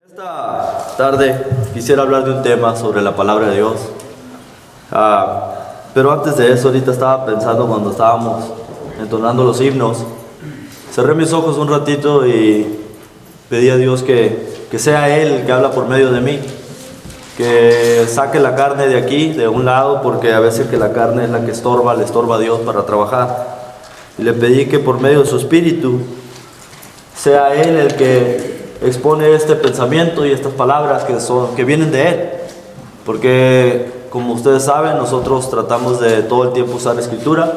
Esta tarde quisiera hablar de un tema sobre la palabra de Dios. Pero antes de eso, ahorita estaba pensando cuando estábamos entonando los himnos. Cerré mis ojos un ratito y pedí a Dios que sea Él el que habla por medio de mí. Que saque la carne de aquí, de un lado, porque a veces que la carne es la que estorba, le estorba a Dios para trabajar. Y le pedí que por medio de su espíritu sea Él el que expone este pensamiento y estas palabras que vienen de Él. Porque, como ustedes saben, nosotros tratamos de todo el tiempo usar escritura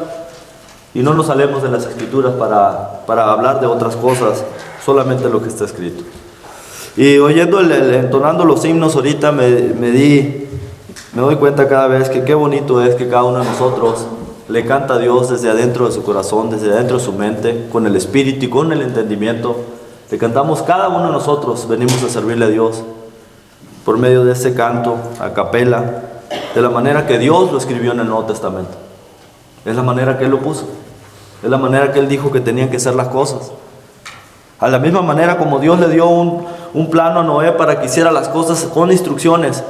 y no nos salemos de las escrituras para hablar de otras cosas, solamente lo que está escrito. Y oyendo, entonando los himnos ahorita me doy cuenta cada vez que qué bonito es que cada uno de nosotros le canta a Dios desde adentro de su corazón, desde adentro de su mente, con el espíritu y con el entendimiento. Le cantamos cada uno de nosotros, venimos a servirle a Dios por medio de ese canto, a capela, de la manera que Dios lo escribió en el Nuevo Testamento. Es la manera que Él lo puso, es la manera que Él dijo que tenían que ser las cosas. A la misma manera como Dios le dio un plano a Noé para que hiciera las cosas con instrucciones,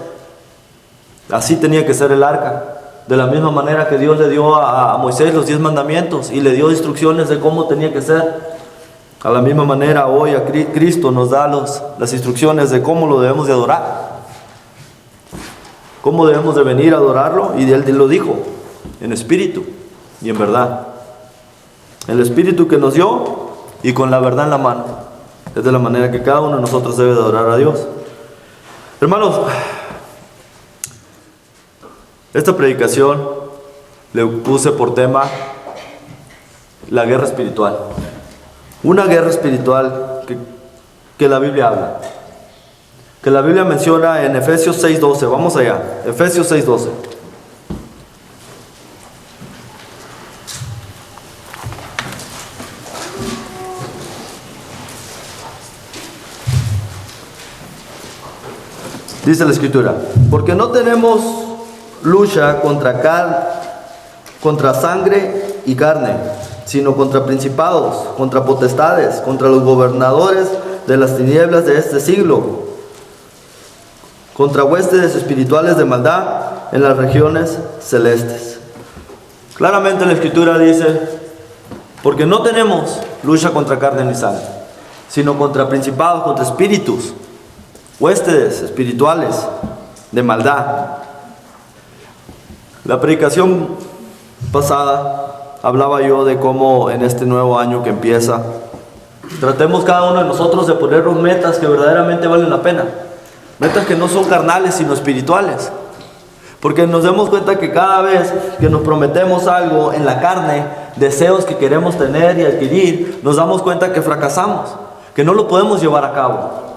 así tenía que ser el arca. De la misma manera que Dios le dio a Moisés los 10 mandamientos y le dio instrucciones de cómo tenía que ser. A la misma manera hoy a Cristo nos da las instrucciones de cómo lo debemos de adorar. Cómo debemos de venir a adorarlo, y Él lo dijo, en espíritu y en verdad. El espíritu que nos dio y con la verdad en la mano. Es de la manera que cada uno de nosotros debe de adorar a Dios. Hermanos, esta predicación le puse por tema la guerra espiritual. Una guerra espiritual que la Biblia habla. Que la Biblia menciona en Efesios 6:12. Vamos allá. Efesios 6:12. Dice la Escritura: porque no tenemos lucha contra sangre y carne, sino contra principados, contra potestades, contra los gobernadores de las tinieblas de este siglo, contra huestes espirituales de maldad en las regiones celestes. Claramente la Escritura dice: porque no tenemos lucha contra carne ni sangre, sino contra principados, contra espíritus, huestes espirituales de maldad. La predicación pasada hablaba yo de cómo en este nuevo año que empieza, tratemos cada uno de nosotros de ponernos metas que verdaderamente valen la pena. Metas que no son carnales, sino espirituales. Porque nos demos cuenta que cada vez que nos prometemos algo en la carne, deseos que queremos tener y adquirir, nos damos cuenta que fracasamos, que no lo podemos llevar a cabo.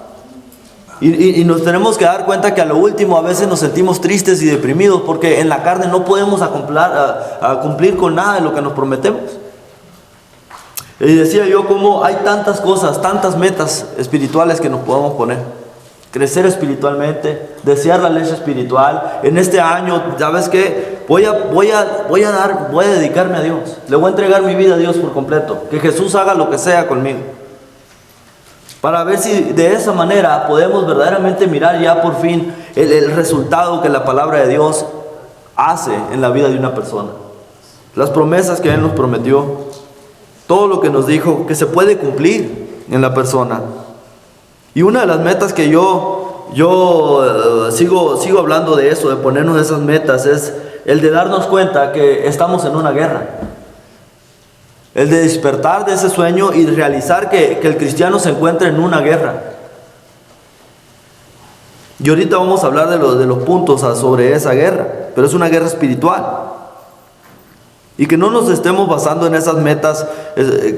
Y nos tenemos que dar cuenta que a lo último a veces nos sentimos tristes y deprimidos porque en la carne no podemos cumplir con nada de lo que nos prometemos. Y decía yo cómo hay tantas cosas, tantas metas espirituales que nos podemos poner. Crecer espiritualmente, desear la leche espiritual. En este año, ¿sabes qué? Voy a dedicarme a Dios. Le voy a entregar mi vida a Dios por completo. Que Jesús haga lo que sea conmigo. Para ver si de esa manera podemos verdaderamente mirar ya por fin el resultado que la palabra de Dios hace en la vida de una persona. Las promesas que Él nos prometió, todo lo que nos dijo que se puede cumplir en la persona. Y una de las metas que yo sigo hablando de eso, de ponernos esas metas, es el de darnos cuenta que estamos en una guerra. El de despertar de ese sueño y realizar que el cristiano se encuentra en una guerra. Y ahorita vamos a hablar de los puntos sobre esa guerra, pero es una guerra espiritual. Y que no nos estemos basando en esas metas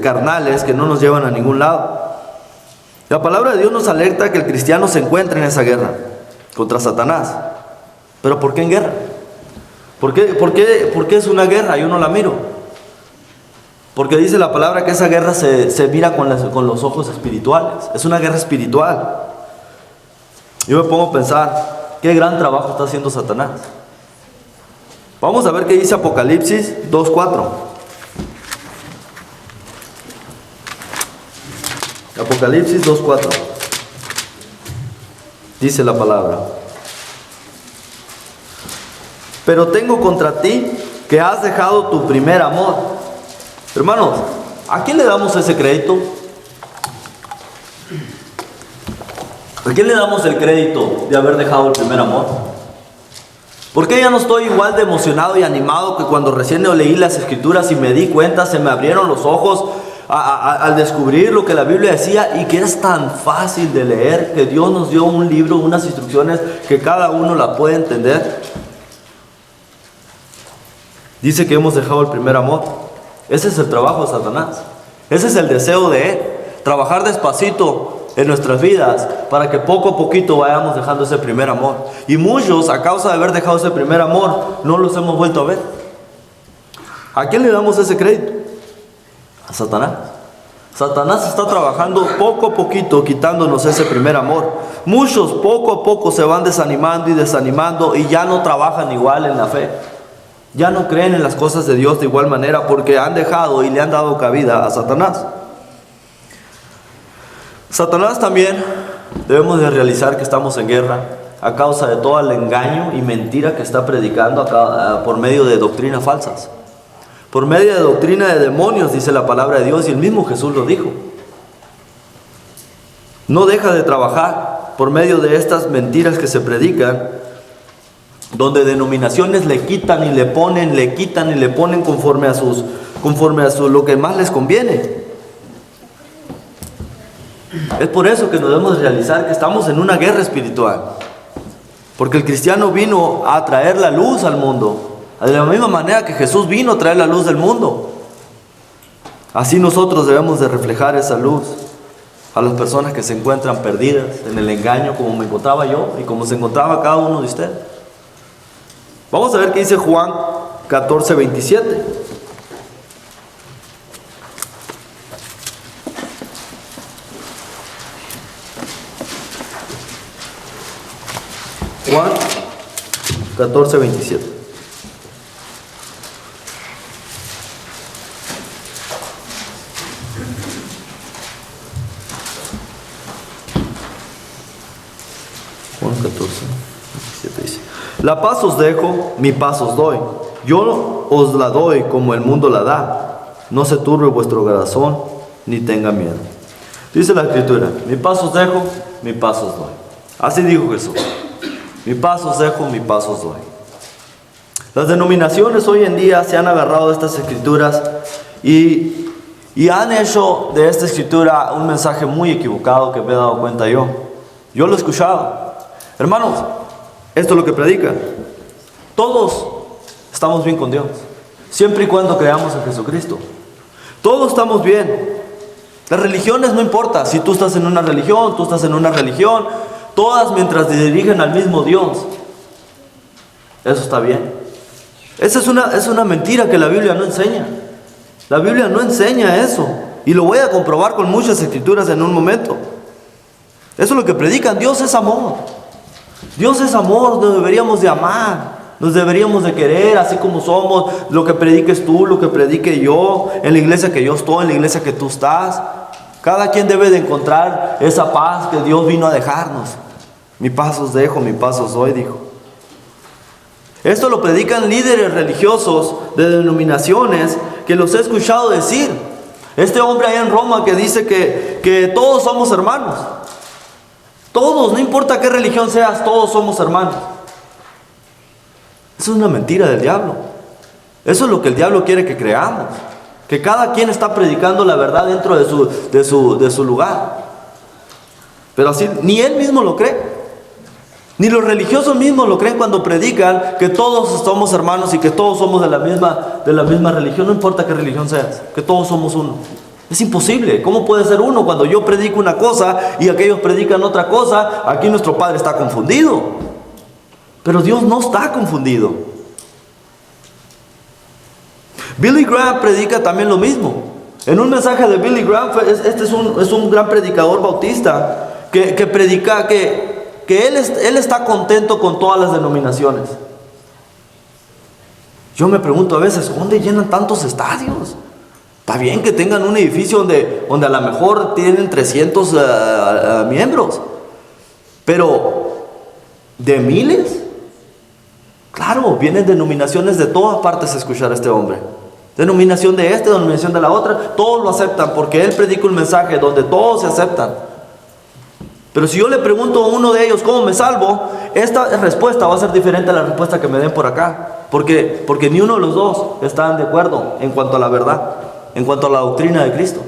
carnales que no nos llevan a ningún lado. La palabra de Dios nos alerta que el cristiano se encuentra en esa guerra contra Satanás. ¿Pero por qué en guerra? ¿Por qué es una guerra? Yo no la miro. Porque dice la palabra que esa guerra se mira con los ojos espirituales. Es una guerra espiritual. Yo me pongo a pensar, qué gran trabajo está haciendo Satanás. Vamos a ver qué dice Apocalipsis 2:4. Apocalipsis 2:4. Dice la palabra: pero tengo contra ti que has dejado tu primer amor. Hermanos, ¿a quién le damos ese crédito? ¿A quién le damos el crédito de haber dejado el primer amor? ¿Por qué ya no estoy igual de emocionado y animado que cuando recién leí las escrituras y me di cuenta, se me abrieron los ojos al descubrir lo que la Biblia decía y que es tan fácil de leer, que Dios nos dio un libro, unas instrucciones que cada uno la puede entender? Dice que hemos dejado el primer amor. Ese es el trabajo de Satanás. Ese es el deseo de él. Trabajar despacito en nuestras vidas para que poco a poquito vayamos dejando ese primer amor. Y muchos, a causa de haber dejado ese primer amor, no los hemos vuelto a ver. ¿A quién le damos ese crédito? A Satanás. Satanás está trabajando poco a poquito quitándonos ese primer amor. Muchos poco a poco se van desanimando y desanimando y ya no trabajan igual en la fe. Ya no creen en las cosas de Dios de igual manera porque han dejado y le han dado cabida a Satanás. Satanás también debemos de realizar que estamos en guerra a causa de todo el engaño y mentira que está predicando por medio de doctrinas falsas. Por medio de doctrina de demonios, dice la palabra de Dios, y el mismo Jesús lo dijo. No deja de trabajar por medio de estas mentiras que se predican, donde denominaciones le quitan y le ponen, le quitan y le ponen conforme a lo que más les conviene. Es por eso que nos debemos realizar que estamos en una guerra espiritual, porque el cristiano vino a traer la luz al mundo, de la misma manera que Jesús vino a traer la luz del mundo. Así nosotros debemos de reflejar esa luz a las personas que se encuentran perdidas en el engaño, como me encontraba yo y como se encontraba cada uno de ustedes. Vamos a ver qué dice Juan 14:27. Juan 14:27. Juan 14:27 dice: la paz os dejo, mi paz os doy. Yo os la doy como el mundo la da. No se turbe vuestro corazón, ni tenga miedo. Dice la Escritura: mi paz os dejo, mi paz os doy. Así dijo Jesús: mi paz os dejo, mi paz os doy. Las denominaciones hoy en día se han agarrado de estas escrituras y han hecho de esta escritura un mensaje muy equivocado que me he dado cuenta yo. Yo lo he escuchado. Hermanos, esto es lo que predican. Todos estamos bien con Dios, siempre y cuando creamos en Jesucristo. Todos estamos bien. Las religiones no importa. Si tú estás en una religión, tú estás en una religión, todas mientras te dirigen al mismo Dios. Eso está bien. Esa es una mentira que la Biblia no enseña. La Biblia no enseña eso. Y lo voy a comprobar con muchas escrituras en un momento. Eso es lo que predican. Dios es amor. Dios es amor. Nos deberíamos de amar. Nos deberíamos de querer así como somos. Lo que prediques tú, lo que predique yo, en la iglesia que yo estoy, en la iglesia que tú estás. Cada quien debe de encontrar esa paz que Dios vino a dejarnos. Mi paz os dejo, mi paz os doy, dijo. Esto lo predican líderes religiosos de denominaciones que los he escuchado decir. Este hombre allá en Roma que dice que todos somos hermanos. Todos, no importa qué religión seas, todos somos hermanos. Eso es una mentira del diablo. Eso es lo que el diablo quiere que creamos. Que cada quien está predicando la verdad dentro de su lugar. Pero así, ni él mismo lo cree. Ni los religiosos mismos lo creen cuando predican que todos somos hermanos y que todos somos de la misma religión. No importa qué religión seas, que todos somos uno. Es imposible. ¿Cómo puede ser uno cuando yo predico una cosa y aquellos predican otra cosa? Aquí nuestro Padre está confundido. Pero Dios no está confundido. Billy Graham predica también lo mismo. En un mensaje de Billy Graham, este es un gran predicador bautista que predica que él está contento con todas las denominaciones. Yo me pregunto a veces, ¿dónde llenan tantos estadios? Está bien que tengan un edificio donde a lo mejor tienen 300 miembros, pero ¿De miles? Claro, vienen denominaciones de todas partes a escuchar a este hombre. Denominación de este, denominación de la otra, todos lo aceptan porque él predica un mensaje donde todos se aceptan. Pero si yo le pregunto a uno de ellos cómo me salvo, esta respuesta va a ser diferente a la respuesta que me den por acá. Porque ni uno de los dos están de acuerdo en cuanto a la verdad, en cuanto a la doctrina de Cristo.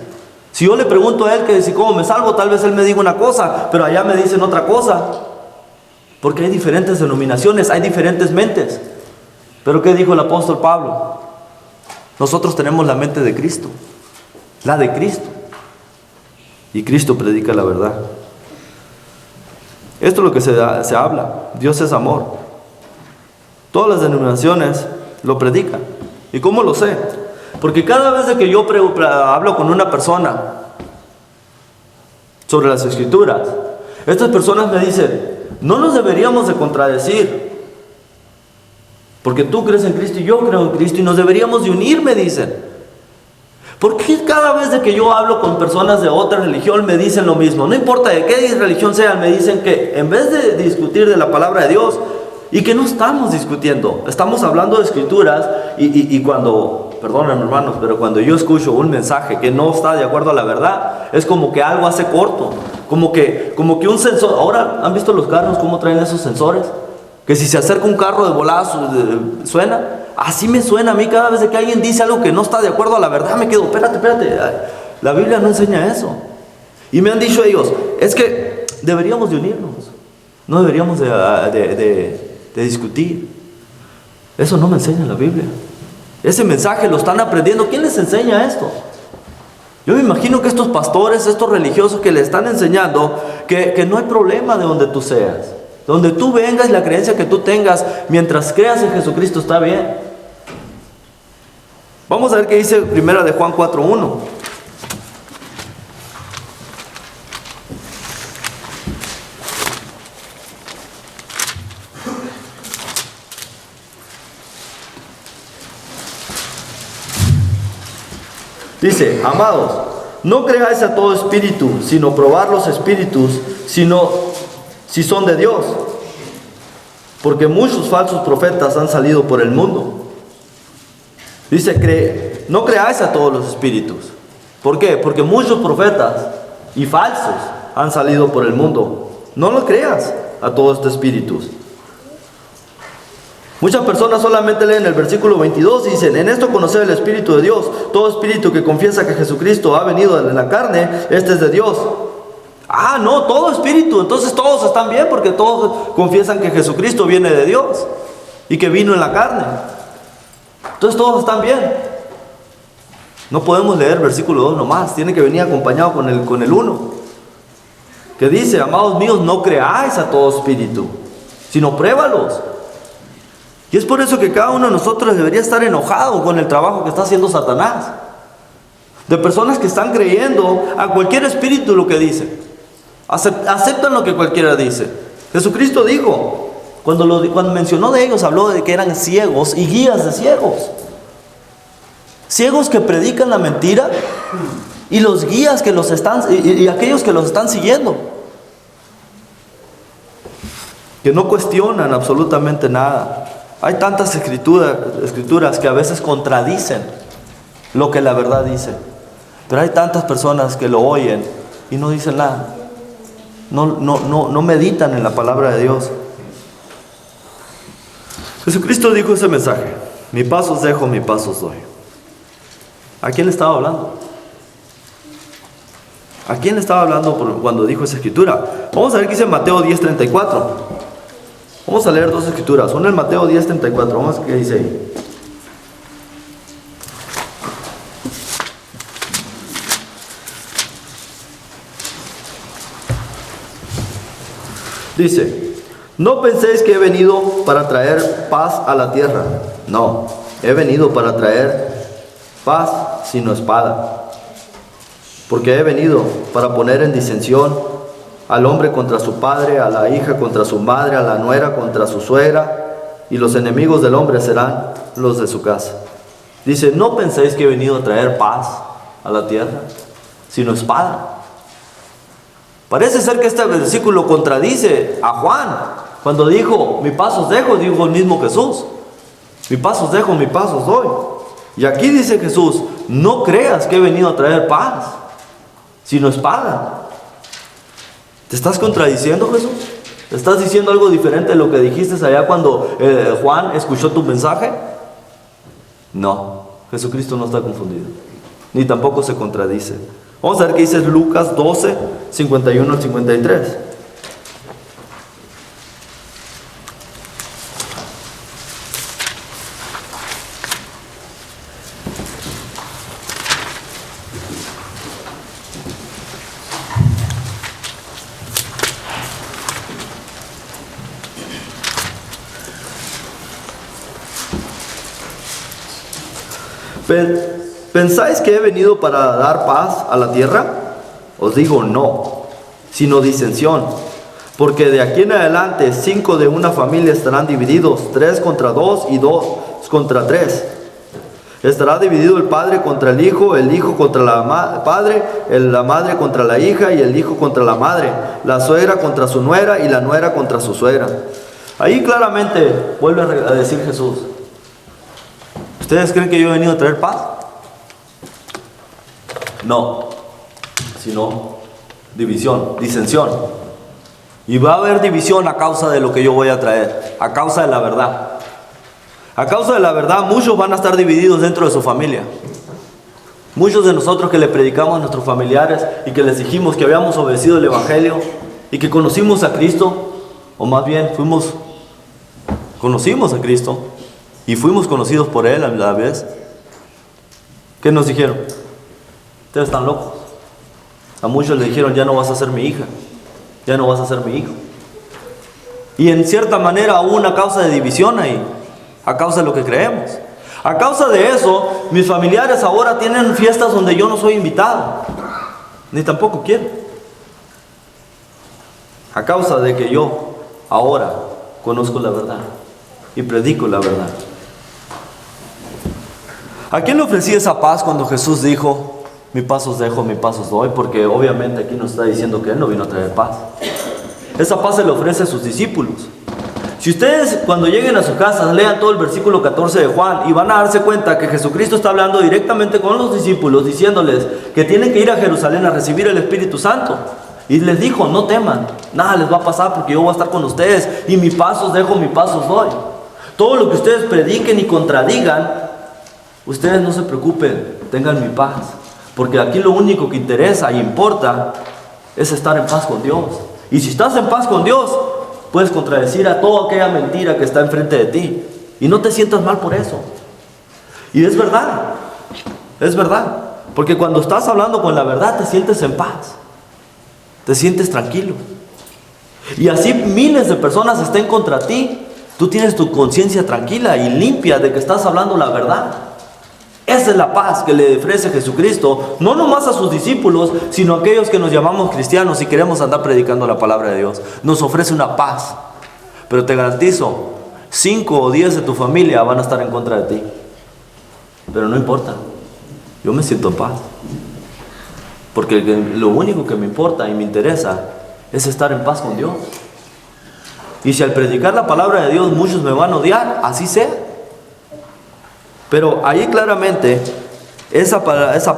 Si yo le pregunto a él que si cómo me salvo, tal vez él me diga una cosa, pero allá me dicen otra cosa. Porque hay diferentes denominaciones, hay diferentes mentes. Pero ¿qué dijo el apóstol Pablo? Nosotros tenemos la mente de Cristo, la de Cristo. Y Cristo predica la verdad. Esto es lo que se habla. Dios es amor. Todas las denominaciones lo predican. ¿Y cómo lo sé? Porque cada vez que yo hablo con una persona sobre las Escrituras, estas personas me dicen, no nos deberíamos de contradecir, porque tú crees en Cristo y yo creo en Cristo y nos deberíamos de unir, me dicen. ¿Por qué cada vez que yo hablo con personas de otra religión me dicen lo mismo? No importa de qué religión sean, me dicen que en vez de discutir de la palabra de Dios, y que no estamos discutiendo, estamos hablando de Escrituras, y cuando, perdonen hermanos, pero cuando yo escucho un mensaje que no está de acuerdo a la verdad, es como que algo hace corto, como que un sensor. Ahora, ¿han visto los carros cómo traen esos sensores? Que si se acerca un carro de volada suena. Así me suena a mí cada vez que alguien dice algo que no está de acuerdo a la verdad, me quedo, espérate, la Biblia no enseña eso. Y me han dicho ellos, es que deberíamos de unirnos, no deberíamos de discutir. Eso no me enseña la Biblia. Ese mensaje lo están aprendiendo. ¿Quién les enseña esto? Yo me imagino que estos pastores, estos religiosos que le están enseñando que no hay problema de donde tú seas, donde tú vengas y la creencia que tú tengas, mientras creas en Jesucristo está bien. Vamos a ver qué dice primera de Juan 4:1. Dice, amados, no creáis a todo espíritu, sino probar los espíritus, si son de Dios. Porque muchos falsos profetas han salido por el mundo. Dice, no creáis a todos los espíritus. ¿Por qué? Porque muchos profetas y falsos han salido por el mundo. No lo creas a todos estos espíritus. Muchas personas solamente leen el versículo 22 y dicen, en esto conocer el Espíritu de Dios. Todo espíritu que confiesa que Jesucristo ha venido en la carne, este es de Dios. Ah, no, todo espíritu. Entonces todos están bien porque todos confiesan que Jesucristo viene de Dios y que vino en la carne. Entonces todos están bien. No podemos leer versículo 2 nomás, tiene que venir acompañado con el 1. Que dice, amados míos, no creáis a todo espíritu, sino pruébalos. Y es por eso que cada uno de nosotros debería estar enojado con el trabajo que está haciendo Satanás. De personas que están creyendo a cualquier espíritu lo que dice. Aceptan lo que cualquiera dice. Jesucristo dijo, cuando mencionó de ellos, habló de que eran ciegos y guías de ciegos. Ciegos que predican la mentira y los guías que los están, y aquellos que los están siguiendo. Que no cuestionan absolutamente nada. Hay tantas escrituras que a veces contradicen lo que la verdad dice. Pero hay tantas personas que lo oyen y no dicen nada. No meditan en la palabra de Dios. Jesucristo dijo ese mensaje: mi paz os dejo, mi paz os doy. ¿A quién le estaba hablando? ¿A quién le estaba hablando cuando dijo esa escritura? Vamos a ver qué dice Mateo 10:34. Vamos a leer dos escrituras. Una en Mateo 10:34. Vamos a ver qué dice ahí. Dice, no penséis que he venido para traer paz a la tierra. No, he venido para traer paz sino espada. Porque he venido para poner en disensión al hombre contra su padre, a la hija contra su madre, a la nuera contra su suegra, y los enemigos del hombre serán los de su casa. Dice, no penséis que he venido a traer paz a la tierra, sino espada. Parece ser que este versículo contradice a Juan, Cuando dijo, mi paz os dejo, dijo el mismo Jesús. Mi paz os dejo, mi paz os doy. Y aquí dice Jesús, no creas que he venido a traer paz, sino espada. ¿Te estás contradiciendo, Jesús? ¿Te estás diciendo algo diferente de lo que dijiste allá cuando Juan escuchó tu mensaje? No, Jesucristo no está confundido, ni tampoco se contradice. Vamos a ver qué dice Lucas 12, 51 al 53. ¿Pensáis que he venido para dar paz a la tierra? Os digo no, sino disensión. Porque de aquí en adelante 5 de una familia estarán divididos, 3 contra 2 y 2 contra 3. Estará dividido el padre contra el hijo contra la padre, la madre contra la hija y el hijo contra la madre, la suegra contra su nuera y la nuera contra su suegra. Ahí claramente vuelve a decir Jesús, ¿ustedes creen que yo he venido a traer paz? No, sino división, disensión. Y va a haber división a causa de lo que yo voy a traer, a causa de la verdad. A causa de la verdad, muchos van a estar divididos dentro de su familia. Muchos de nosotros que le predicamos a nuestros familiares y que les dijimos que habíamos obedecido el Evangelio y que conocimos a Cristo, o más bien conocimos a Cristo y fuimos conocidos por Él a la vez. ¿Qué nos dijeron? Ustedes están locos. A muchos le dijeron, ya no vas a ser mi hija, ya no vas a ser mi hijo. Y en cierta manera hubo una causa de división ahí, a causa de lo que creemos. A causa de eso, mis familiares ahora tienen fiestas donde yo no soy invitado, ni tampoco quiero. A causa de que yo ahora conozco la verdad y predico la verdad. ¿A quién le ofrecí esa paz cuando Jesús dijo, mi paz os dejo, mi paz os doy? Porque obviamente aquí nos está diciendo que Él no vino a traer paz. Esa paz se le ofrece a sus discípulos. Si ustedes cuando lleguen a su casa lean todo el versículo 14 de Juan y van a darse cuenta que Jesucristo está hablando directamente con los discípulos diciéndoles que tienen que ir a Jerusalén a recibir el Espíritu Santo. Y les dijo, no teman, nada les va a pasar porque yo voy a estar con ustedes y mi paz os dejo, mi paz os doy. Todo lo que ustedes prediquen y contradigan, ustedes no se preocupen, tengan mi paz. Porque aquí lo único que interesa y importa es estar en paz con Dios. Y si estás en paz con Dios, puedes contradecir a toda aquella mentira que está enfrente de ti. Y no te sientas mal por eso. Y es verdad. Es verdad. Porque cuando estás hablando con la verdad, te sientes en paz. Te sientes tranquilo. Y así miles de personas estén contra ti, tú tienes tu conciencia tranquila y limpia de que estás hablando la verdad. Esa es la paz que le ofrece Jesucristo, no nomás a sus discípulos, sino a aquellos que nos llamamos cristianos y queremos andar predicando la palabra de Dios. Nos ofrece una paz. Pero te garantizo, 5 o 10 de tu familia van a estar en contra de ti. Pero no importa, yo me siento en paz. Porque lo único que me importa y me interesa es estar en paz con Dios. Y si al predicar la palabra de Dios muchos me van a odiar, así sea. Pero ahí claramente esa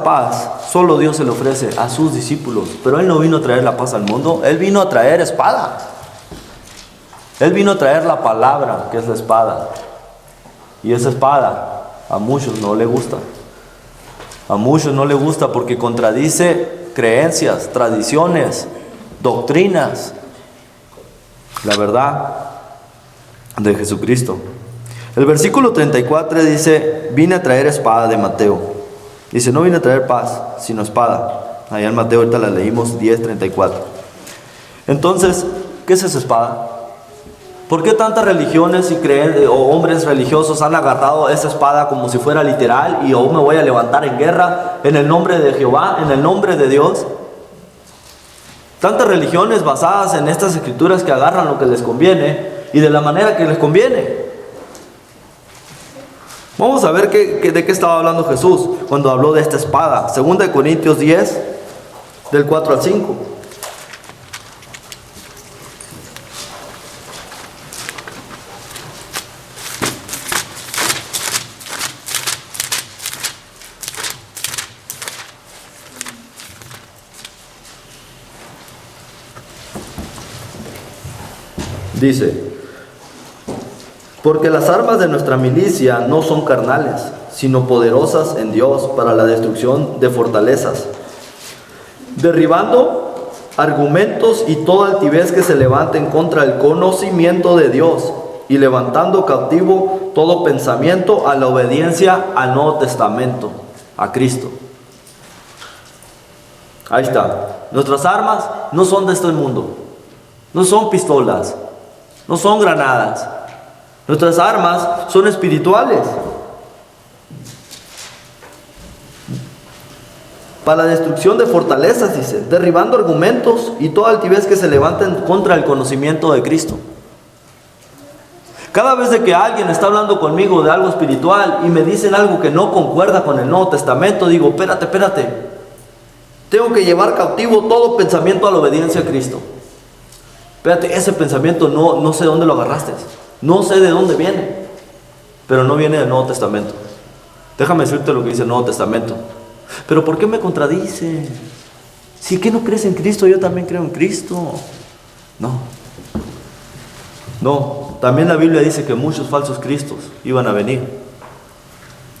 paz solo Dios se le ofrece a sus discípulos. Pero Él no vino a traer la paz al mundo, Él vino a traer espada. Él vino a traer la palabra, que es la espada. Y esa espada a muchos no le gusta. A muchos no le gusta porque contradice creencias, tradiciones, doctrinas, la verdad de Jesucristo. El versículo 34 dice, vine a traer espada, de Mateo. Dice, no vine a traer paz, sino espada. Allá en Mateo ahorita la leímos, 10:34. Entonces, ¿qué es esa espada? ¿Por qué tantas religiones y o hombres religiosos han agarrado esa espada como si fuera literal y aún me voy a levantar en guerra en el nombre de Jehová, en el nombre de Dios? Tantas religiones basadas en estas escrituras que agarran lo que les conviene y de la manera que les conviene. Vamos a ver de qué estaba hablando Jesús cuando habló de esta espada. 2 Corintios 10, del 4 al 5. Dice, porque las armas de nuestra milicia no son carnales, sino poderosas en Dios para la destrucción de fortalezas, derribando argumentos y toda altivez que se levanten contra el conocimiento de Dios, y levantando cautivo todo pensamiento a la obediencia al Nuevo Testamento, a Cristo. Ahí está. Nuestras armas no son de este mundo, no son pistolas, no son granadas. Nuestras armas son espirituales. Para la destrucción de fortalezas, dice, derribando argumentos y toda altivez que se levanten contra el conocimiento de Cristo. Cada vez de que alguien está hablando conmigo de algo espiritual y me dicen algo que no concuerda con el Nuevo Testamento, digo, espérate. Tengo que llevar cautivo todo pensamiento a la obediencia a Cristo. Espérate, ese pensamiento no sé dónde lo agarraste. No sé de dónde viene, pero no viene del Nuevo Testamento. Déjame decirte lo que dice el Nuevo Testamento. Pero ¿por qué me contradice? Si que no crees en Cristo, yo también creo en Cristo. No, también la Biblia dice que muchos falsos cristos iban a venir.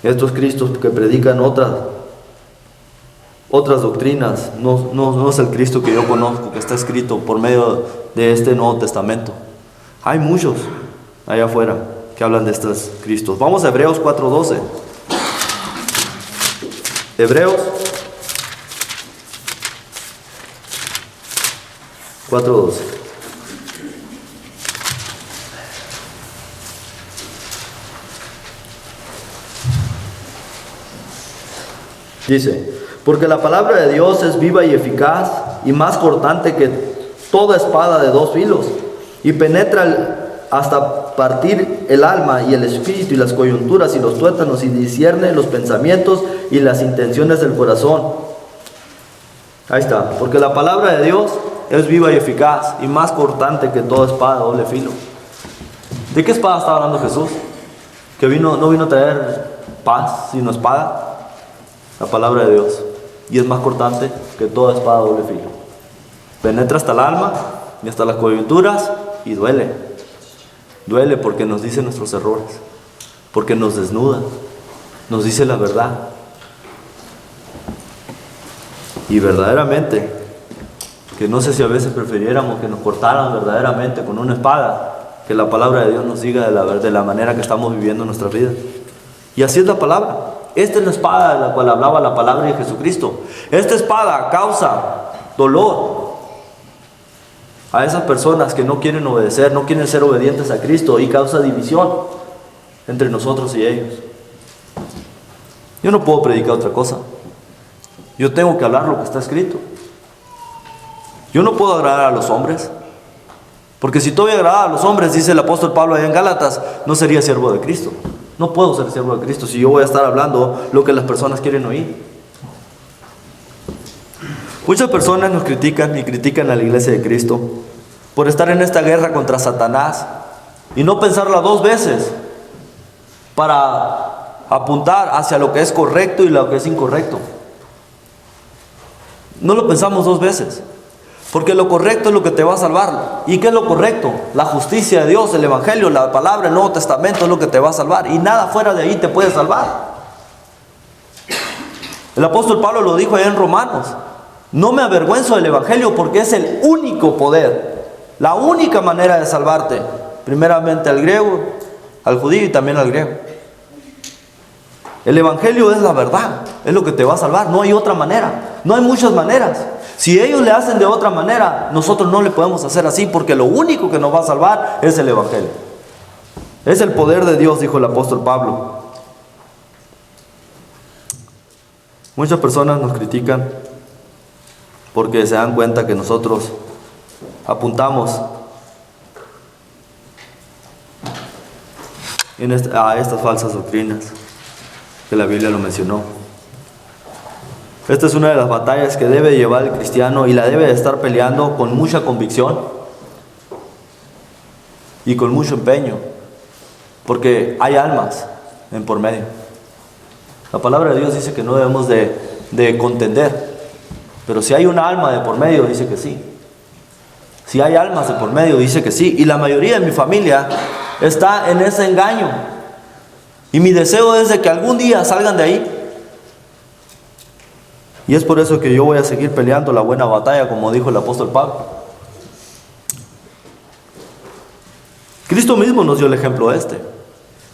Estos cristos que predican otras doctrinas, no es el Cristo que yo conozco, que está escrito por medio de este Nuevo Testamento. Hay muchos allá afuera que hablan de estos Cristos. Vamos a Hebreos 4:12. Hebreos 4:12. Dice, porque la palabra de Dios es viva y eficaz y más cortante que toda espada de dos filos, y penetra hasta partir el alma y el espíritu y las coyunturas y los tuétanos, y discierne los pensamientos y las intenciones del corazón. Ahí está, porque la palabra de Dios es viva y eficaz y más cortante que toda espada de doble filo. ¿De qué espada estaba hablando Jesús? Que no vino a traer paz, sino espada. La palabra de Dios, y es más cortante que toda espada de doble filo. Penetra hasta el alma y hasta las coyunturas, y duele porque nos dice nuestros errores, porque nos desnuda, nos dice la verdad. Y verdaderamente, que no sé si a veces prefiriéramos que nos cortaran verdaderamente con una espada, que la palabra de Dios nos diga de la manera que estamos viviendo nuestra vida. Y así es la palabra. Esta es la espada de la cual hablaba la palabra de Jesucristo. Esta espada causa dolor a esas personas que no quieren obedecer, no quieren ser obedientes a Cristo, y causa división entre nosotros y ellos. Yo no puedo predicar otra cosa. Yo tengo que hablar lo que está escrito. Yo no puedo agradar a los hombres, porque si tú voy a agradar a los hombres, dice el apóstol Pablo allá en Gálatas, no sería siervo de Cristo. No puedo ser siervo de Cristo si yo voy a estar hablando lo que las personas quieren oír. Muchas personas nos critican y critican a la iglesia de Cristo por estar en esta guerra contra Satanás y no pensarla dos veces para apuntar hacia lo que es correcto y lo que es incorrecto. No lo pensamos dos veces, porque lo correcto es lo que te va a salvar. ¿Y qué es lo correcto? La justicia de Dios, el Evangelio, la palabra, el Nuevo Testamento es lo que te va a salvar, y nada fuera de ahí te puede salvar. El apóstol Pablo lo dijo allá en Romanos: no me avergüenzo del Evangelio, porque es el único poder, la única manera de salvarte, primeramente al griego, al judío y también al griego. El Evangelio es la verdad, es lo que te va a salvar, no hay otra manera, no hay muchas maneras. Si ellos le hacen de otra manera, nosotros no le podemos hacer así, porque lo único que nos va a salvar es el Evangelio. Es el poder de Dios, dijo el apóstol Pablo. Muchas personas nos critican porque se dan cuenta que nosotros apuntamos a estas falsas doctrinas, que la Biblia lo mencionó. Esta es una de las batallas que debe llevar el cristiano, y la debe de estar peleando con mucha convicción y con mucho empeño, porque hay almas en por medio. La palabra de Dios dice que no debemos de contender, pero si hay un alma de por medio, dice que sí. Si hay almas de por medio, dice que sí. Y la mayoría de mi familia está en ese engaño. Y mi deseo es de que algún día salgan de ahí. Y es por eso que yo voy a seguir peleando la buena batalla, como dijo el apóstol Pablo. Cristo mismo nos dio el ejemplo este.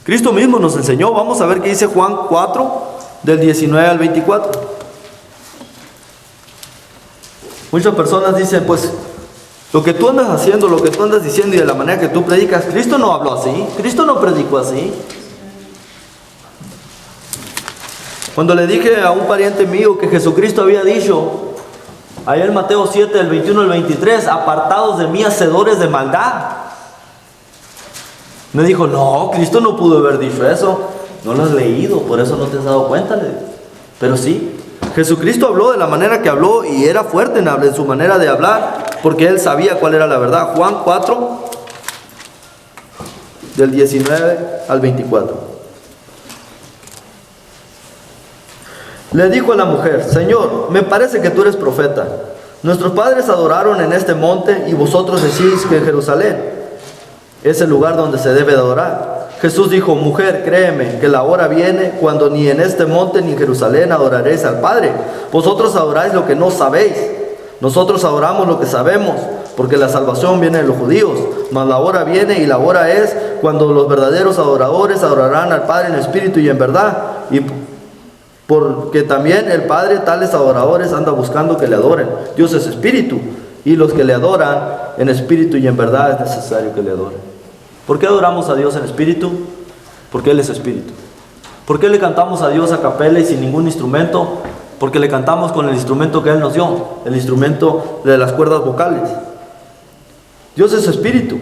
Cristo mismo nos enseñó. Vamos a ver qué dice Juan 4, del 19 al 24. Muchas personas dicen, pues, lo que tú andas haciendo, lo que tú andas diciendo y de la manera que tú predicas, Cristo no habló así, Cristo no predicó así. Cuando le dije a un pariente mío que Jesucristo había dicho, allá en Mateo 7, del 21 al 23, apartados de mí, hacedores de maldad. Me dijo, no, Cristo no pudo haber dicho eso. No lo has leído, por eso no te has dado cuenta. Pero sí, Jesucristo habló de la manera que habló y era fuerte en su manera de hablar, porque Él sabía cuál era la verdad. Juan 4, del 19 al 24. Le dijo a la mujer, Señor, me parece que tú eres profeta. Nuestros padres adoraron en este monte y vosotros decís que en Jerusalén es el lugar donde se debe de adorar. Jesús dijo, mujer, créeme que la hora viene cuando ni en este monte ni en Jerusalén adoraréis al Padre. Vosotros adoráis lo que no sabéis. Nosotros adoramos lo que sabemos, porque la salvación viene de los judíos. Mas la hora viene y la hora es cuando los verdaderos adoradores adorarán al Padre en espíritu y en verdad. Y porque también el Padre tales adoradores anda buscando que le adoren. Dios es espíritu, y los que le adoran en espíritu y en verdad es necesario que le adoren. ¿Por qué adoramos a Dios en espíritu? Porque Él es espíritu. ¿Por qué le cantamos a Dios a capela y sin ningún instrumento? Porque le cantamos con el instrumento que Él nos dio, el instrumento de las cuerdas vocales. Dios es espíritu.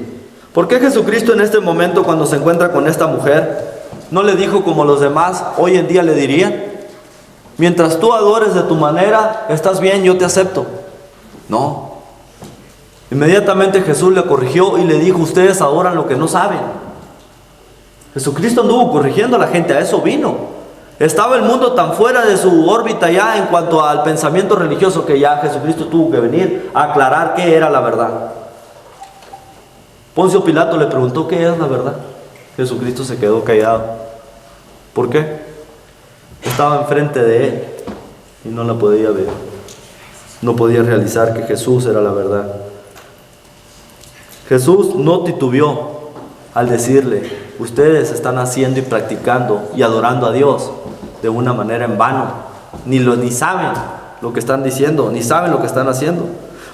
¿Por qué Jesucristo en este momento, cuando se encuentra con esta mujer, no le dijo como los demás hoy en día le dirían? Mientras tú adores de tu manera, estás bien, yo te acepto. No. Inmediatamente Jesús le corrigió y le dijo, ustedes adoran lo que no saben. Jesucristo anduvo corrigiendo a la gente, a eso vino. Estaba el mundo tan fuera de su órbita ya en cuanto al pensamiento religioso que ya Jesucristo tuvo que venir a aclarar qué era la verdad. Poncio Pilato le preguntó qué es la verdad. Jesucristo se quedó callado. ¿Por qué? Estaba enfrente de él y no la podía ver. No podía realizar que Jesús era la verdad. Jesús no titubeó al decirle, ustedes están haciendo y practicando y adorando a Dios de una manera en vano. Ni saben lo que están diciendo, ni saben lo que están haciendo.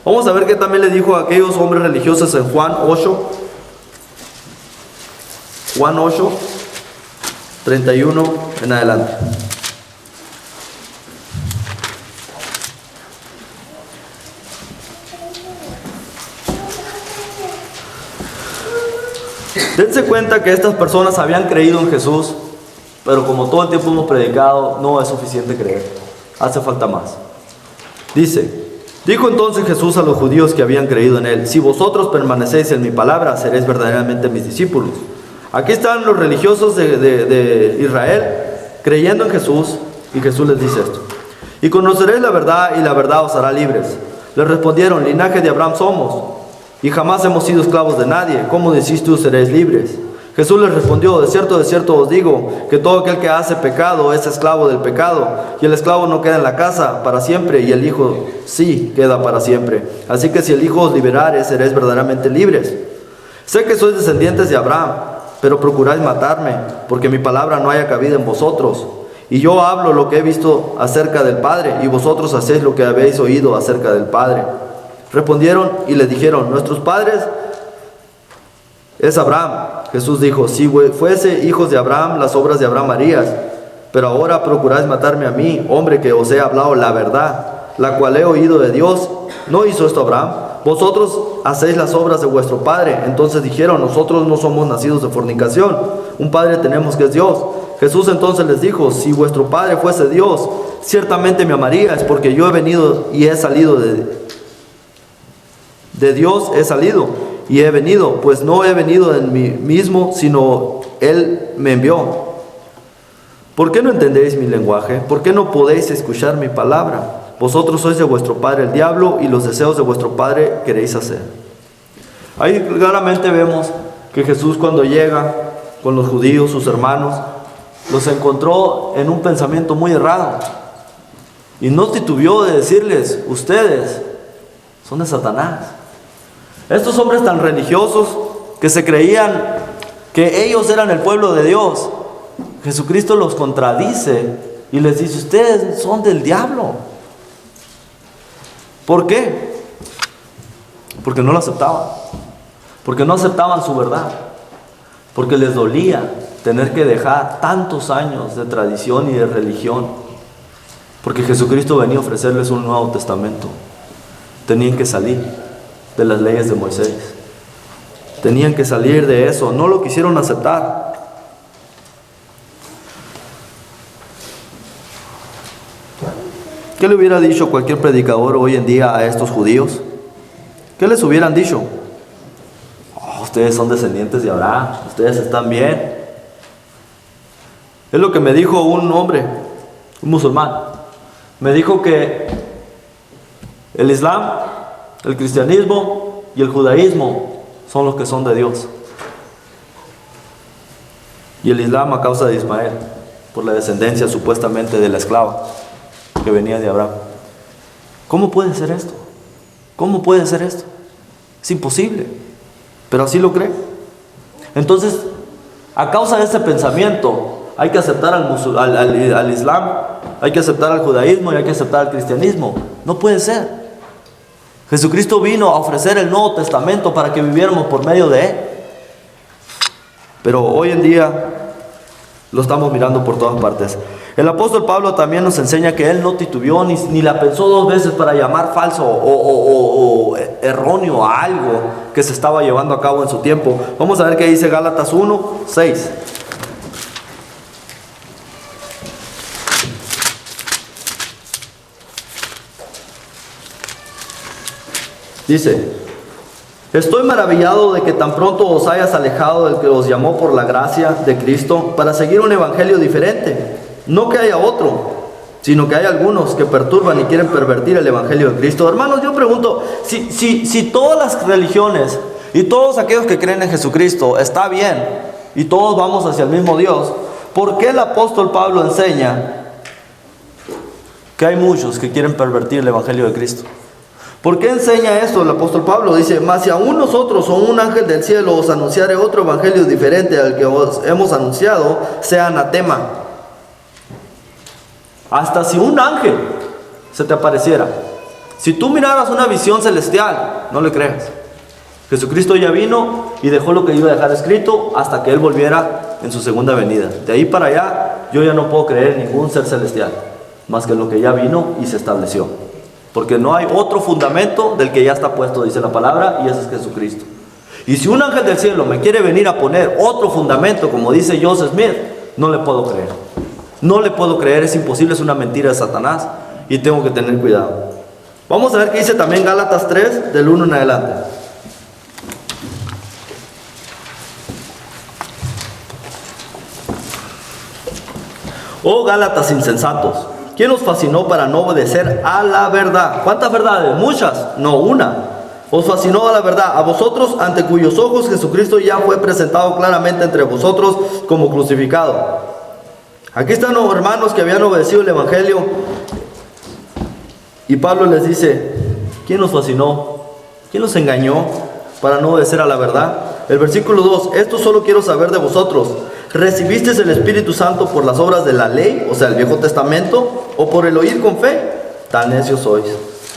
Vamos a ver qué también le dijo a aquellos hombres religiosos en Juan 8. Juan 8, 31 en adelante. Dense cuenta que estas personas habían creído en Jesús, pero como todo el tiempo hemos predicado, no es suficiente creer, hace falta más. Dijo entonces Jesús a los judíos que habían creído en Él, si vosotros permanecéis en mi palabra, seréis verdaderamente mis discípulos. Aquí están los religiosos de Israel creyendo en Jesús, y Jesús les dice esto, y conoceréis la verdad, y la verdad os hará libres. Les respondieron, linaje de Abraham somos, y jamás hemos sido esclavos de nadie. ¿Cómo decís tú seréis libres? Jesús les respondió, de cierto os digo, que todo aquel que hace pecado es esclavo del pecado. Y el esclavo no queda en la casa para siempre, y el Hijo sí queda para siempre. Así que si el Hijo os liberare, seréis verdaderamente libres. Sé que sois descendientes de Abraham, pero procuráis matarme, porque mi palabra no haya cabida en vosotros. Y yo hablo lo que he visto acerca del Padre, y vosotros hacéis lo que habéis oído acerca del Padre. Respondieron y le dijeron, nuestros padres es Abraham. Jesús dijo, si fuese hijos de Abraham, las obras de Abraham harías. Pero ahora procuráis matarme a mí, hombre que os he hablado la verdad, la cual he oído de Dios. ¿No hizo esto Abraham? Vosotros hacéis las obras de vuestro padre. Entonces dijeron, nosotros no somos nacidos de fornicación, un padre tenemos que es Dios. Jesús entonces les dijo, si vuestro padre fuese Dios, ciertamente me amaríais, porque yo he venido y he salido de Dios he salido y he venido, pues no he venido en mí mismo, sino Él me envió. ¿Por qué no entendéis mi lenguaje? ¿Por qué no podéis escuchar mi palabra? Vosotros sois de vuestro padre el diablo, y los deseos de vuestro padre queréis hacer. Ahí claramente vemos que Jesús, cuando llega con los judíos, sus hermanos, los encontró en un pensamiento muy errado. Y no titubeó de decirles: ustedes son de Satanás. Estos hombres tan religiosos que se creían que ellos eran el pueblo de Dios, Jesucristo los contradice y les dice: ustedes son del diablo. ¿Por qué? Porque no lo aceptaban. Porque no aceptaban su verdad. Porque les dolía tener que dejar tantos años de tradición y de religión. Porque Jesucristo venía a ofrecerles un nuevo testamento. Tenían que salir de las leyes de Moisés. Tenían que salir de eso. No lo quisieron aceptar. ¿Qué le hubiera dicho cualquier predicador hoy en día a estos judíos? ¿Qué les hubieran dicho? Oh, ustedes son descendientes de Abraham, ustedes están bien. Es lo que me dijo un hombre, un musulmán. Me dijo que el Islam, el cristianismo y el judaísmo son los que son de Dios. Y el Islam a causa de Ismael, por la descendencia supuestamente de la esclava que venía de Abraham. ¿Cómo puede ser esto? ¿Cómo puede ser esto? Es imposible, pero así lo cree. Entonces, a causa de este pensamiento, hay que aceptar al Islam, hay que aceptar al judaísmo y hay que aceptar al cristianismo. No puede ser. Jesucristo vino a ofrecer el Nuevo Testamento para que viviéramos por medio de Él. Pero hoy en día lo estamos mirando por todas partes. El apóstol Pablo también nos enseña que él no titubeó ni la pensó dos veces para llamar falso o erróneo a algo que se estaba llevando a cabo en su tiempo. Vamos a ver qué dice Gálatas 1:6. Dice: estoy maravillado de que tan pronto os hayas alejado del que os llamó por la gracia de Cristo para seguir un evangelio diferente. No que haya otro, sino que hay algunos que perturban y quieren pervertir el evangelio de Cristo. Hermanos, yo pregunto, si todas las religiones y todos aquellos que creen en Jesucristo está bien y todos vamos hacia el mismo Dios, ¿por qué el apóstol Pablo enseña que hay muchos que quieren pervertir el evangelio de Cristo? ¿Por qué enseña esto el apóstol Pablo? Dice: mas si aún nosotros o un ángel del cielo os anunciare otro evangelio diferente al que os hemos anunciado, sea anatema. Hasta si un ángel se te apareciera, si tú miraras una visión celestial, no le creas. Jesucristo ya vino y dejó lo que iba a dejar escrito hasta que Él volviera en su segunda venida. De ahí para allá, yo ya no puedo creer en ningún ser celestial, más que lo que ya vino y se estableció. Porque no hay otro fundamento del que ya está puesto, dice la palabra, y ese es Jesucristo. Y si un ángel del cielo me quiere venir a poner otro fundamento, como dice Joseph Smith, no le puedo creer. No le puedo creer, es imposible, es una mentira de Satanás y tengo que tener cuidado. Vamos a ver qué dice también Gálatas 3, del 1 en adelante. Oh Gálatas insensatos, ¿quién os fascinó para no obedecer a la verdad? ¿Cuántas verdades? Muchas, no una. Os fascinó a la verdad, a vosotros ante cuyos ojos Jesucristo ya fue presentado claramente entre vosotros como crucificado. Aquí están los hermanos que habían obedecido el evangelio y Pablo les dice: ¿quién nos fascinó? ¿Quién nos engañó para no obedecer a la verdad? El versículo 2: esto solo quiero saber de vosotros: ¿recibisteis el Espíritu Santo por las obras de la ley, o sea el Viejo Testamento, o por el oír con fe? Tan necios sois.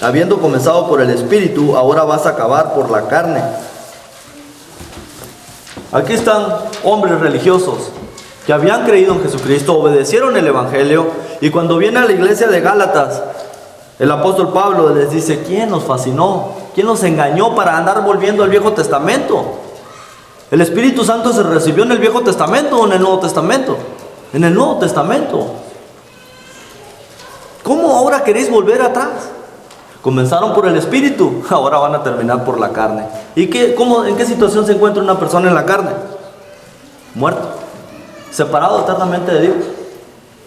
Habiendo comenzado por el Espíritu, ahora vas a acabar por la carne. Aquí están hombres religiosos que habían creído en Jesucristo, obedecieron el evangelio, y cuando viene a la iglesia de Gálatas, el apóstol Pablo les dice: ¿quién nos fascinó? ¿Quién nos engañó para andar volviendo al Viejo Testamento? ¿El Espíritu Santo se recibió en el Viejo Testamento o en el Nuevo Testamento? En el Nuevo Testamento. ¿Cómo ahora queréis volver atrás? Comenzaron por el Espíritu, ahora van a terminar por la carne. ¿Y en qué situación se encuentra una persona en la carne? Muerto, separado eternamente de Dios.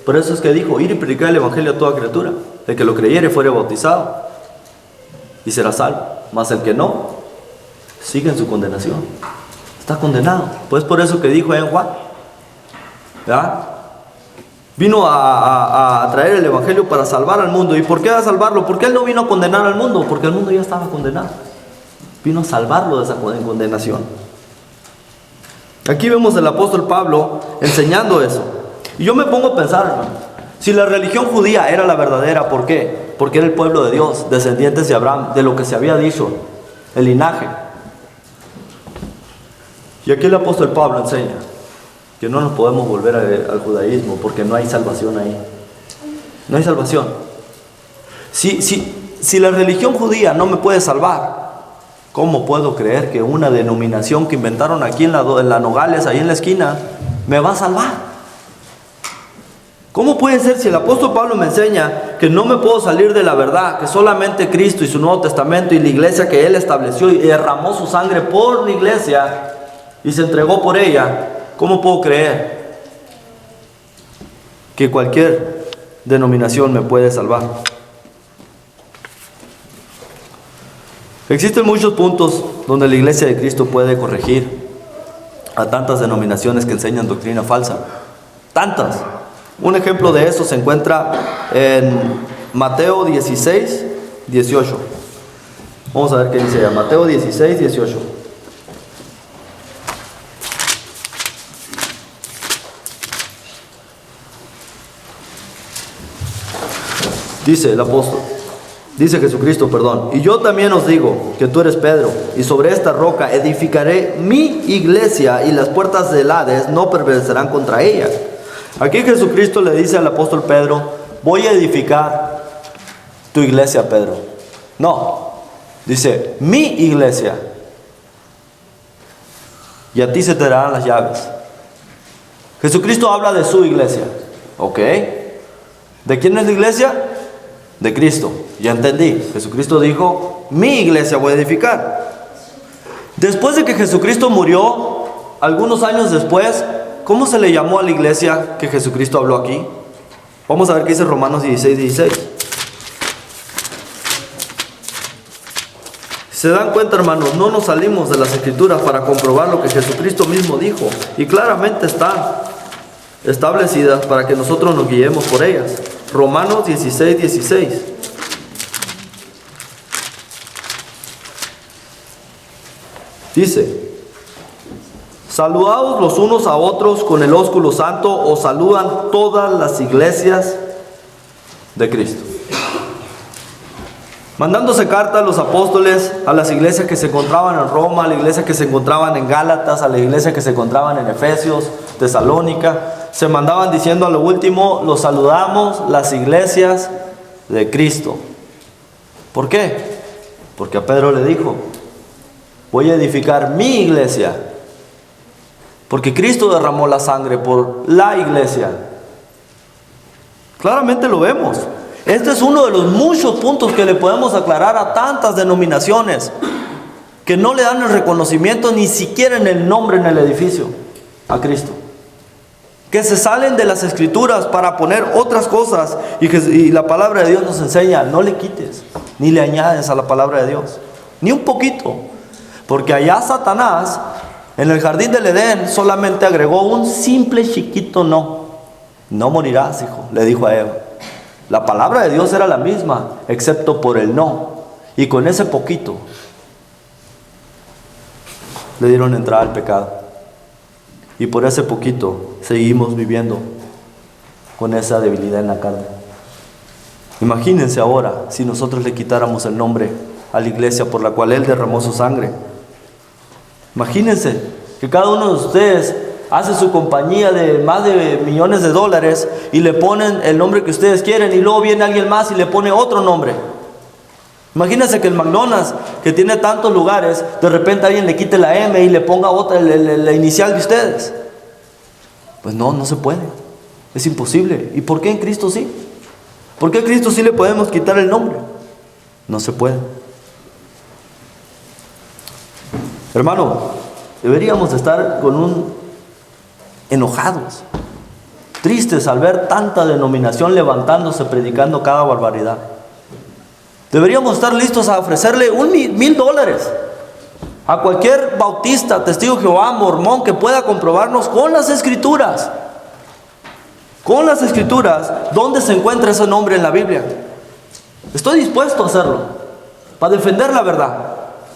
Por eso es que dijo: ir y predicar el evangelio a toda criatura. El que lo creyere fuere bautizado y será salvo, mas el que no sigue en su condenación. Está condenado. Pues por eso que dijo en Juan, ¿verdad? Vino a traer el evangelio para salvar al mundo. ¿Y por qué a salvarlo? Porque Él no vino a condenar al mundo, porque el mundo ya estaba condenado. Vino a salvarlo de esa condenación. Aquí vemos al apóstol Pablo enseñando eso. Y yo me pongo a pensar, hermano, si la religión judía era la verdadera, ¿por qué? Porque era el pueblo de Dios, descendientes de Abraham, de lo que se había dicho, el linaje. Y aquí el apóstol Pablo enseña que no nos podemos volver al judaísmo porque no hay salvación ahí. No hay salvación. Si la religión judía no me puede salvar, ¿cómo puedo creer que una denominación que inventaron aquí en la Nogales, ahí en la esquina, me va a salvar? ¿Cómo puede ser si el apóstol Pablo me enseña que no me puedo salir de la verdad, que solamente Cristo y su Nuevo Testamento y la iglesia que Él estableció y derramó su sangre por la iglesia y se entregó por ella? ¿Cómo puedo creer que cualquier denominación me puede salvar? Existen muchos puntos donde la iglesia de Cristo puede corregir a tantas denominaciones que enseñan doctrina falsa. Tantas. Un ejemplo de eso se encuentra en Mateo 16, 18. Vamos a ver qué dice allá. Mateo 16, 18. Dice el apóstol, dice Jesucristo, perdón. Y yo también os digo que tú eres Pedro, y sobre esta roca edificaré mi iglesia, y las puertas del Hades no prevalecerán contra ella. Aquí Jesucristo le dice al apóstol Pedro, voy a edificar tu iglesia, Pedro. No, dice, mi iglesia. Y a ti se te darán las llaves. Jesucristo habla de su iglesia. ¿Ok? ¿De quién es la iglesia? De Cristo. Ya entendí. Jesucristo dijo, mi iglesia voy a edificar. Después de que Jesucristo murió, algunos años después, ¿cómo se le llamó a la iglesia que Jesucristo habló aquí? Vamos a ver qué dice Romanos 16, 16. Se dan cuenta, hermanos, no nos salimos de las Escrituras para comprobar lo que Jesucristo mismo dijo. Y claramente están establecidas para que nosotros nos guiemos por ellas. Romanos 16, 16. Dice, saludaos los unos a otros con el ósculo santo, os saludan todas las iglesias de Cristo. Mandándose cartas los apóstoles a las iglesias que se encontraban en Roma, a la iglesia que se encontraban en Gálatas, a la iglesia que se encontraban en Efesios, Tesalónica, se mandaban diciendo a lo último, los saludamos las iglesias de Cristo. ¿Por qué? Porque a Pedro le dijo, voy a edificar mi iglesia. Porque Cristo derramó la sangre por la iglesia. Claramente lo vemos. Este es uno de los muchos puntos que le podemos aclarar a tantas denominaciones que no le dan el reconocimiento ni siquiera en el nombre en el edificio a Cristo. Que se salen de las Escrituras para poner otras cosas y la palabra de Dios nos enseña, no le quites ni le añades a la palabra de Dios, ni un poquito. Porque allá Satanás, en el jardín del Edén, solamente agregó un simple chiquito no. No morirás, hijo, le dijo a Eva. La palabra de Dios era la misma, excepto por el no. Y con ese poquito le dieron entrada al pecado. Y por ese poquito seguimos viviendo con esa debilidad en la carne. Imagínense ahora si nosotros le quitáramos el nombre a la iglesia por la cual Él derramó su sangre. Imagínense que cada uno de ustedes hace su compañía de más de millones de dólares y le ponen el nombre que ustedes quieren y luego viene alguien más y le pone otro nombre. Imagínense que el McDonald's, que tiene tantos lugares, de repente alguien le quite la M y le ponga otra, la inicial de ustedes. Pues no se puede. Es imposible. ¿Y por qué en Cristo sí? ¿Por qué a Cristo sí le podemos quitar el nombre? No se puede. Hermano, deberíamos estar enojados, tristes al ver tanta denominación levantándose, predicando cada barbaridad. Deberíamos estar listos a ofrecerle $1,000 A cualquier bautista, testigo de Jehová, mormón, que pueda comprobarnos con las Escrituras. Con las Escrituras, ¿dónde se encuentra ese nombre en la Biblia? Estoy dispuesto a hacerlo, para defender la verdad.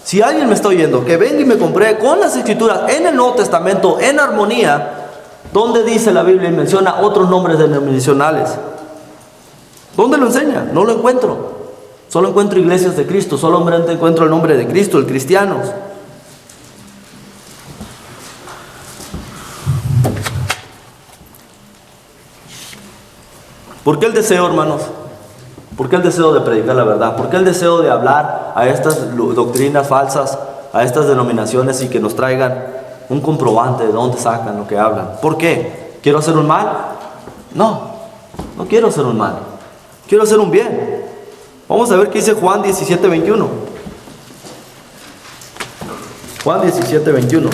Si alguien me está oyendo, que venga y me compruebe con las Escrituras, en el Nuevo Testamento, en armonía, ¿dónde dice la Biblia y menciona otros nombres denominacionales? ¿Dónde lo enseña? No lo encuentro. Solo encuentro iglesias de Cristo, solamente encuentro el nombre de Cristo, el cristianos. ¿Por qué el deseo, hermanos? ¿Por qué el deseo de predicar la verdad? ¿Por qué el deseo de hablar a estas doctrinas falsas, a estas denominaciones y que nos traigan un comprobante de dónde sacan lo que hablan? ¿Por qué? ¿Quiero hacer un mal? No quiero hacer un mal. Quiero hacer un bien. Vamos a ver qué dice Juan 17:21. Juan 17:21.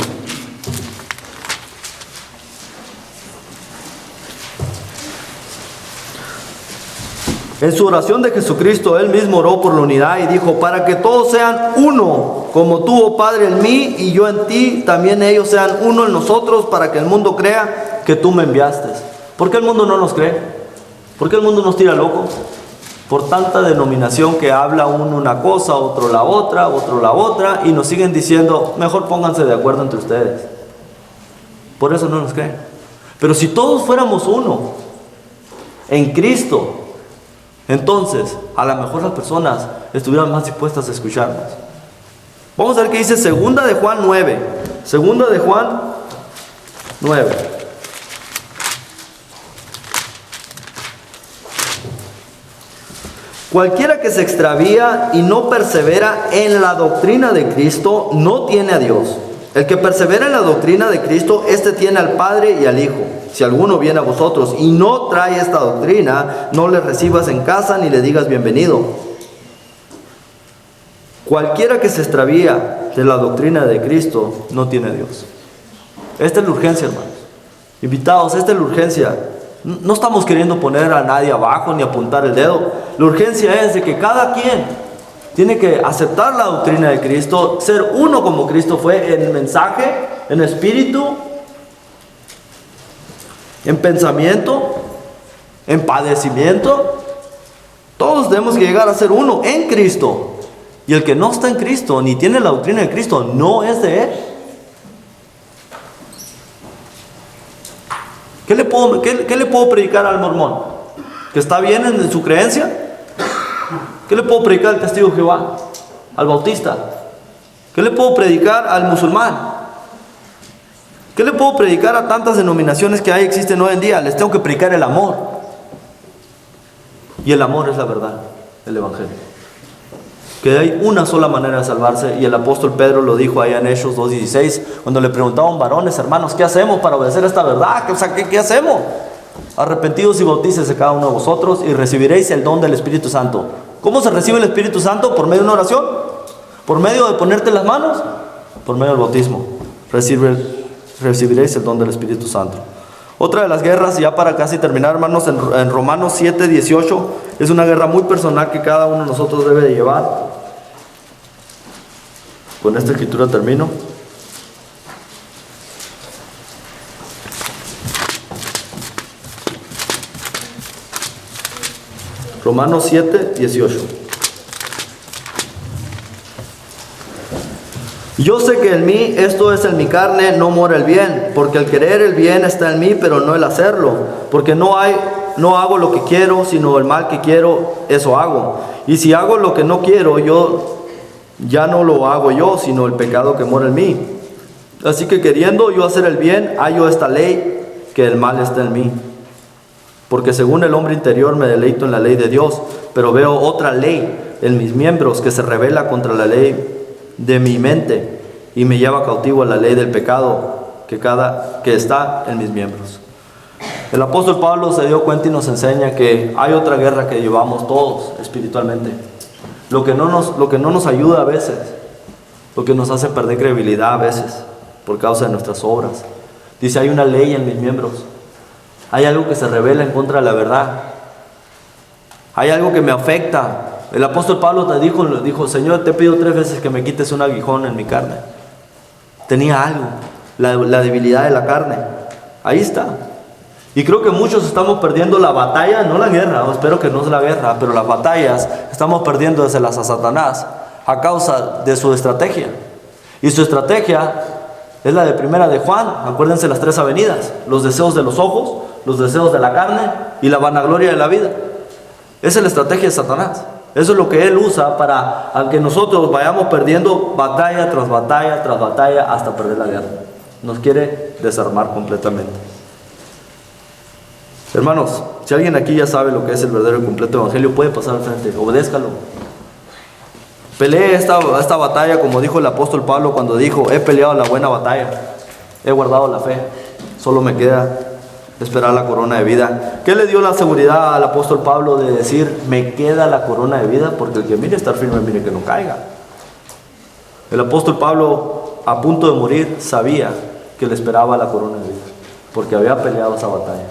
En su oración de Jesucristo, Él mismo oró por la unidad y dijo: para que todos sean uno, como tú, oh Padre, en mí y yo en ti, también ellos sean uno en nosotros, para que el mundo crea que tú me enviaste. ¿Por qué el mundo no nos cree? ¿Por qué el mundo nos tira locos? Por tanta denominación que habla uno una cosa, otro la otra, y nos siguen diciendo: mejor pónganse de acuerdo entre ustedes. Por eso no nos creen. Pero si todos fuéramos uno en Cristo, entonces a lo mejor las personas estuvieran más dispuestas a escucharnos. Vamos a ver qué dice segunda de Juan 9. Segunda de Juan 9. Cualquiera que se extravía y no persevera en la doctrina de Cristo no tiene a Dios. El que persevera en la doctrina de Cristo, éste tiene al Padre y al Hijo. Si alguno viene a vosotros y no trae esta doctrina, no le recibas en casa ni le digas bienvenido. Cualquiera que se extravía de la doctrina de Cristo no tiene a Dios. Esta es la urgencia, hermanos. Invitados, esta es la urgencia. No estamos queriendo poner a nadie abajo ni apuntar el dedo. La urgencia es de que cada quien tiene que aceptar la doctrina de Cristo, ser uno como Cristo fue en mensaje, en espíritu, en pensamiento, en padecimiento. Todos tenemos que llegar a ser uno en Cristo. Y el que no está en Cristo, ni tiene la doctrina de Cristo, no es de Él. ¿Qué le puedo predicar al mormón? ¿Que está bien en su creencia? ¿Qué le puedo predicar al testigo de Jehová? ¿Al bautista? ¿Qué le puedo predicar al musulmán? ¿Qué le puedo predicar a tantas denominaciones que existen hoy en día? Les tengo que predicar el amor. Y el amor es la verdad, el evangelio. Que hay una sola manera de salvarse, y el apóstol Pedro lo dijo allá en Hechos 2:16, cuando le preguntaban: varones, hermanos, ¿qué hacemos para obedecer esta verdad? ¿Qué hacemos? Arrepentidos y bautícese cada uno de vosotros y recibiréis el don del Espíritu Santo. ¿Cómo se recibe el Espíritu Santo? ¿Por medio de una oración? ¿Por medio de ponerte las manos? Por medio del bautismo. Recibiréis el don del Espíritu Santo. Otra de las guerras, ya para casi terminar, hermanos, en Romanos 7:18, es una guerra muy personal que cada uno de nosotros debe de llevar. Con esta escritura termino. Romanos 7:18. Yo sé que en mí, esto es en mi carne, no mora el bien, porque el querer el bien está en mí, pero no el hacerlo, porque no hago lo que quiero, sino el mal que quiero, eso hago. Y si hago lo que no quiero, ya no lo hago yo, sino el pecado que mora en mí. Así que queriendo yo hacer el bien, hallo esta ley, que el mal está en mí. Porque según el hombre interior me deleito en la ley de Dios, pero veo otra ley en mis miembros que se rebela contra la ley de mi mente y me lleva cautivo a la ley del pecado que está en mis miembros. El apóstol Pablo se dio cuenta y nos enseña que hay otra guerra que llevamos todos espiritualmente. Lo que no nos ayuda a veces, lo que nos hace perder credibilidad a veces por causa de nuestras obras. Dice: hay una ley en mis miembros. Hay algo que se revela en contra de la verdad. Hay algo que me afecta. El apóstol Pablo te dijo: Señor, te pido 3 veces que me quites un aguijón en mi carne. tenía algo, la debilidad de la carne. Ahí está. Y creo que muchos estamos perdiendo la batalla, no la guerra, o espero que no es la guerra, pero las batallas estamos perdiéndoselas a Satanás a causa de su estrategia. Y su estrategia es la de primera de Juan. Acuérdense las 3 avenidas: los deseos de los ojos, los deseos de la carne y la vanagloria de la vida. Esa es la estrategia de Satanás. Eso es lo que él usa para que nosotros vayamos perdiendo batalla tras batalla tras batalla hasta perder la guerra. Nos quiere desarmar completamente. Hermanos, si alguien aquí ya sabe lo que es el verdadero y completo evangelio, puede pasar al frente, obedézcalo. Pelee esta batalla, como dijo el apóstol Pablo cuando dijo: he peleado la buena batalla, he guardado la fe, solo me queda esperar la corona de vida. ¿Qué le dio la seguridad al apóstol Pablo de decir: me queda la corona de vida? Porque el que mire estar firme, mire que no caiga. El apóstol Pablo, a punto de morir, sabía que le esperaba la corona de vida, porque había peleado esa batalla.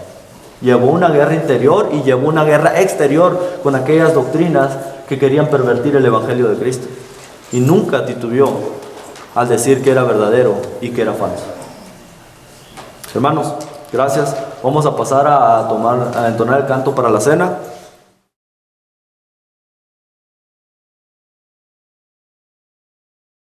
Llevó una guerra interior y llevó una guerra exterior con aquellas doctrinas que querían pervertir el evangelio de Cristo, y nunca titubeó al decir que era verdadero y que era falso. Hermanos, gracias. Vamos a pasar a entonar el canto para la cena.